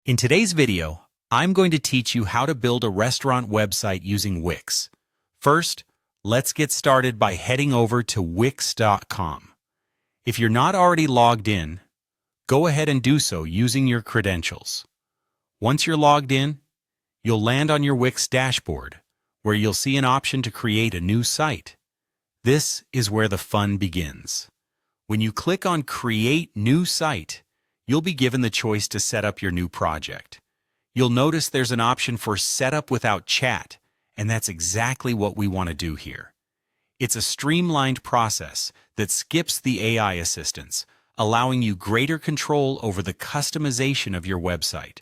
In today's video, I'm going to teach you how to build a restaurant website using Wix. First, let's get started by heading over to wix.com. If you're not already logged in, go ahead and do so using your credentials. Once you're logged in, you'll land on your Wix dashboard, where you'll see an option to create a new site. This is where the fun begins. When you click on Create New Site, you'll be given the choice to set up your new project. You'll notice there's an option for Setup Without Chat, and that's exactly what we want to do here. It's a streamlined process that skips the AI assistance, allowing you greater control over the customization of your website.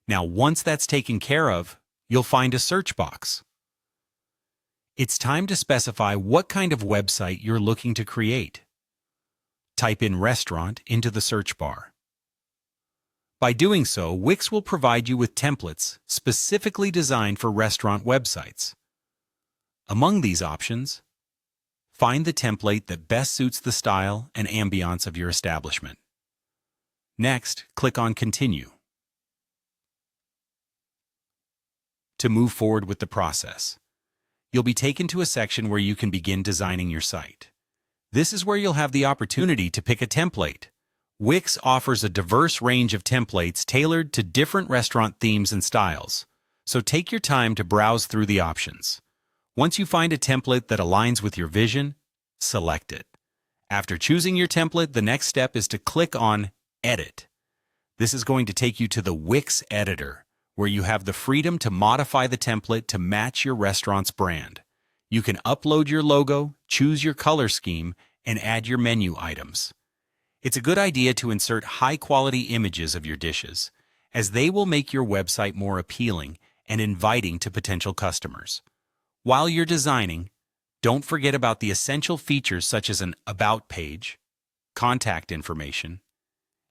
Now, once that's taken care of, you'll find a search box. It's time to specify what kind of website you're looking to create. Type in restaurant into the search bar. By doing so, Wix will provide you with templates specifically designed for restaurant websites. Among these options, find the template that best suits the style and ambiance of your establishment. Next, click on Continue to move forward with the process. You'll be taken to a section where you can begin designing your site. This is where you'll have the opportunity to pick a template. Wix offers a diverse range of templates tailored to different restaurant themes and styles, so take your time to browse through the options. Once you find a template that aligns with your vision, select it. After choosing your template, the next step is to click on Edit. This is going to take you to the Wix editor, where you have the freedom to modify the template to match your restaurant's brand. You can upload your logo, choose your color scheme, and add your menu items. It's a good idea to insert high-quality images of your dishes, as they will make your website more appealing and inviting to potential customers. While you're designing, don't forget about the essential features such as an About page, contact information,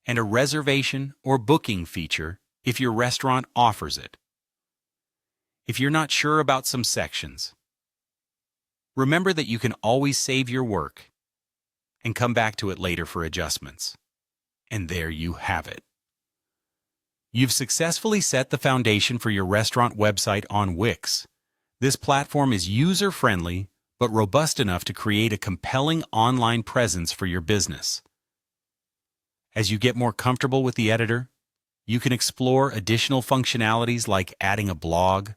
and a reservation or booking feature if your restaurant offers it. If you're not sure about some sections, remember that you can always save your work and come back to it later for adjustments. And there you have it. You've successfully set the foundation for your restaurant website on Wix. This platform is user-friendly but robust enough to create a compelling online presence for your business. As you get more comfortable with the editor, you can explore additional functionalities like adding a blog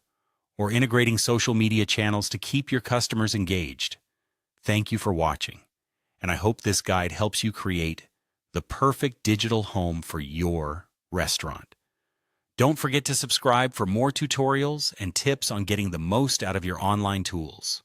or integrating social media channels to keep your customers engaged. Thank you for watching, and I hope this guide helps you create the perfect digital home for your restaurant. Don't forget to subscribe for more tutorials and tips on getting the most out of your online tools.